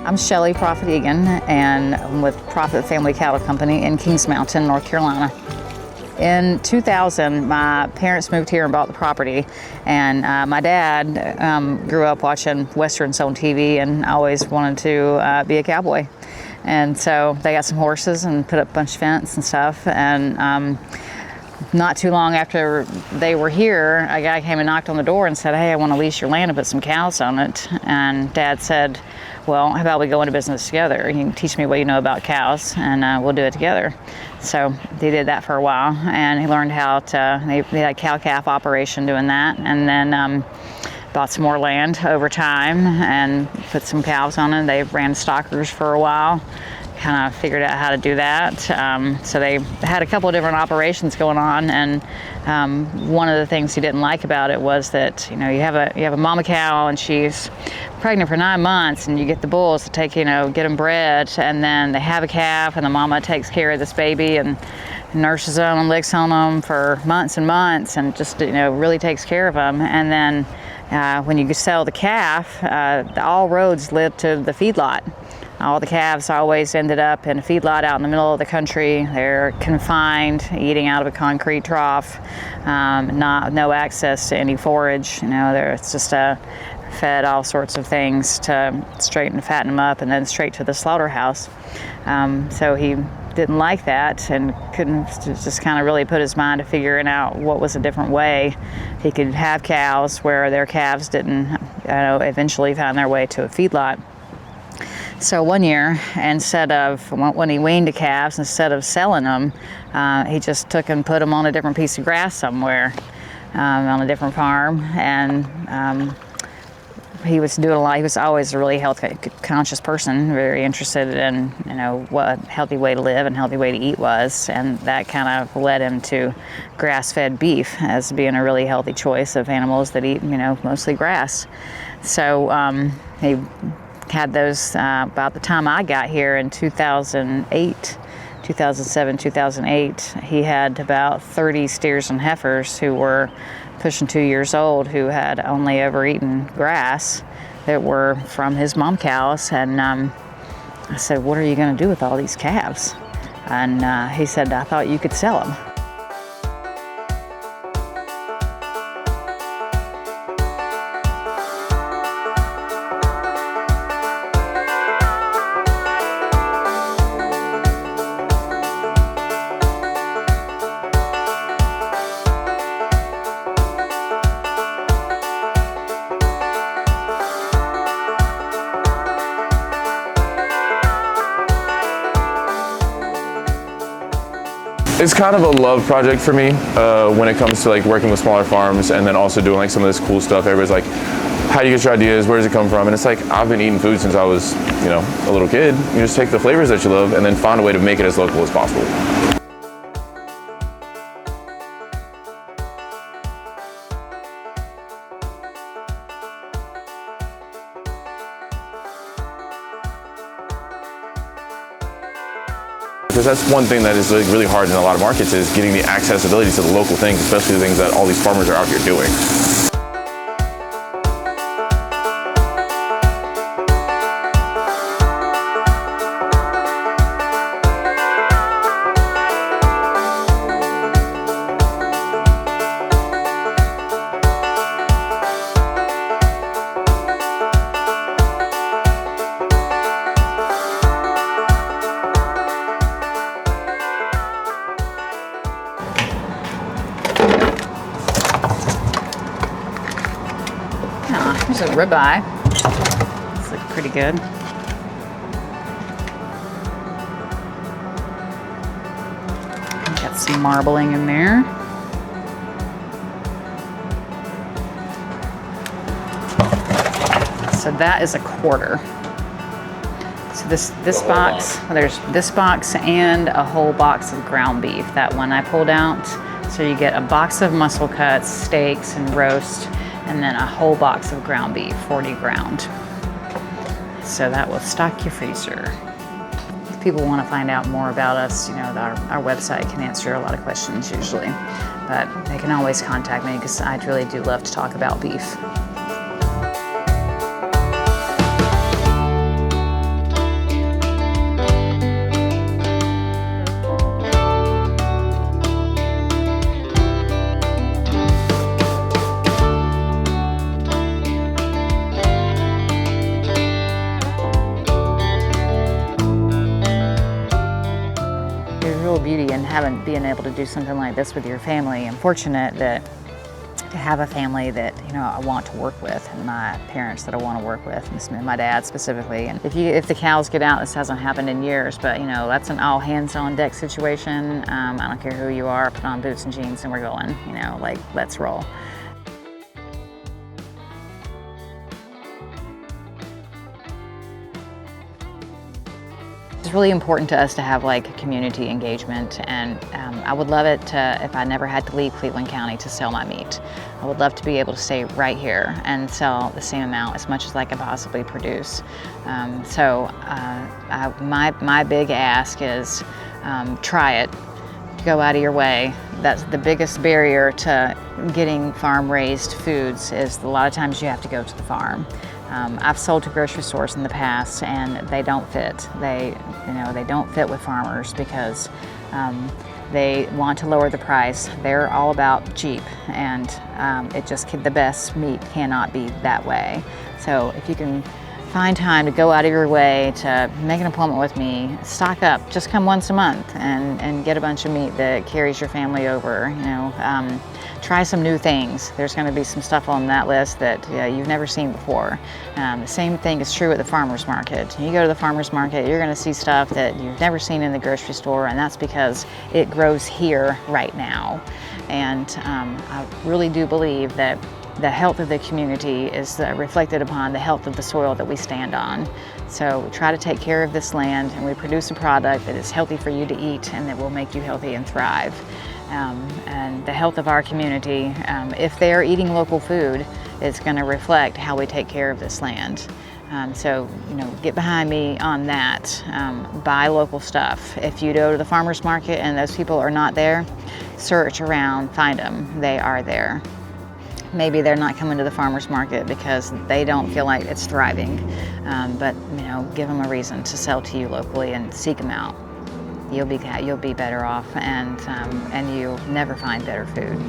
I'm Shelley Proffitt Eagan, and I'm with Proffitt Family Cattle Company in Kings Mountain, North Carolina. In 2000, my parents moved here and bought the property, and my dad grew up watching Westerns on TV and always wanted to be a cowboy. And so they got some horses and put up a bunch of fence and stuff, and not too long after they were here, a guy came and knocked on the door and said, "Hey, I want to lease your land and put some cows on it." And Dad said, "Well, how about we go into business together? You can teach me what you know about cows, and we'll do it together." So he did that for a while, and he learned how to, they had a cow-calf operation doing that, and then bought some more land over time and put some cows on it. They ran stockers for a while, kind of figured out how to do that. So they had a couple of different operations going on, and one of the things he didn't like about it was that, you have a mama cow and she's pregnant for 9 months, and you get the bulls to take, get them bred, and then they have a calf, and the mama takes care of this baby and nurses them and licks on them for months and months, and just really takes care of them. And then when you sell the calf, all roads led to the feedlot. All the calves always ended up in a feedlot out in the middle of the country. They're confined, eating out of a concrete trough, no access to any forage. It's just fed all sorts of things to straighten and fatten them up, and then straight to the slaughterhouse. So he didn't like that, and couldn't just kind of really put his mind to figuring out what was a different way he could have cows where their calves didn't eventually find their way to a feedlot. So one year, when he weaned the calves, instead of selling them, he just took and put them on a different piece of grass somewhere, on a different farm. And he was doing a lot. He was always a really health conscious person, very interested in what a healthy way to live and healthy way to eat was, and that kind of led him to grass-fed beef as being a really healthy choice of animals that eat mostly grass. So he had those about the time I got here in 2008, 2007, 2008. He had about 30 steers and heifers who were pushing 2 years old, who had only ever eaten grass, that were from his mom cows. And I said, "What are you going to do with all these calves?" And he said, "I thought you could sell them." It's kind of a love project for me when it comes to working with smaller farms, and then also doing some of this cool stuff. Everybody's like, "How do you get your ideas? Where does it come from?" And it's like, I've been eating food since I was, a little kid. You just take the flavors that you love and then find a way to make it as local as possible. Because that's one thing that is really hard in a lot of markets, is getting the accessibility to the local things, especially the things that all these farmers are out here doing. Here's a ribeye. This looks pretty good. Got some marbling in there. So that is a quarter. So this box, there's this box and a whole box of ground beef. That one I pulled out. So you get a box of muscle cuts, steaks, and roast, and then a whole box of ground beef, 40 ground. So that will stock your freezer. If people want to find out more about us, our website can answer a lot of questions usually, but they can always contact me because I really do love to talk about beef. real beauty in being able to do something like this with your family. I'm fortunate to have a family that I want to work with, and my parents that I want to work with, and my dad specifically. And if the cows get out, this hasn't happened in years, but that's an all hands on deck situation. I don't care who you are, put on boots and jeans and we're going. Like, let's roll. It's really important to us to have like community engagement, and I would love it if I never had to leave Cleveland County to sell my meat. I would love to be able to stay right here and sell the same amount, as much as I could possibly produce. My big ask is try it. Go out of your way. That's the biggest barrier to getting farm-raised foods, is a lot of times you have to go to the farm. I've sold to grocery stores in the past, and they don't fit. They don't fit with farmers because they want to lower the price. They're all about cheap, and the best meat cannot be that way. So if you can find time to go out of your way to make an appointment with me, stock up, just come once a month and get a bunch of meat that carries your family over. Try some new things. There's going to be some stuff on that list that you've never seen before. The same thing is true at the farmer's market. You go to the farmer's market, you're going to see stuff that you've never seen in the grocery store, and that's because it grows here right now. And I really do believe that the health of the community is reflected upon the health of the soil that we stand on. So we try to take care of this land, and we produce a product that is healthy for you to eat and that will make you healthy and thrive. And the health of our community, if they are eating local food, is going to reflect how we take care of this land. So get behind me on that. Buy local stuff. If you go to the farmer's market and those people are not there, search around, find them. They are there. Maybe they're not coming to the farmer's market because they don't feel like it's thriving, but give them a reason to sell to you locally and seek them out. You'll be better off, and you'll never find better food.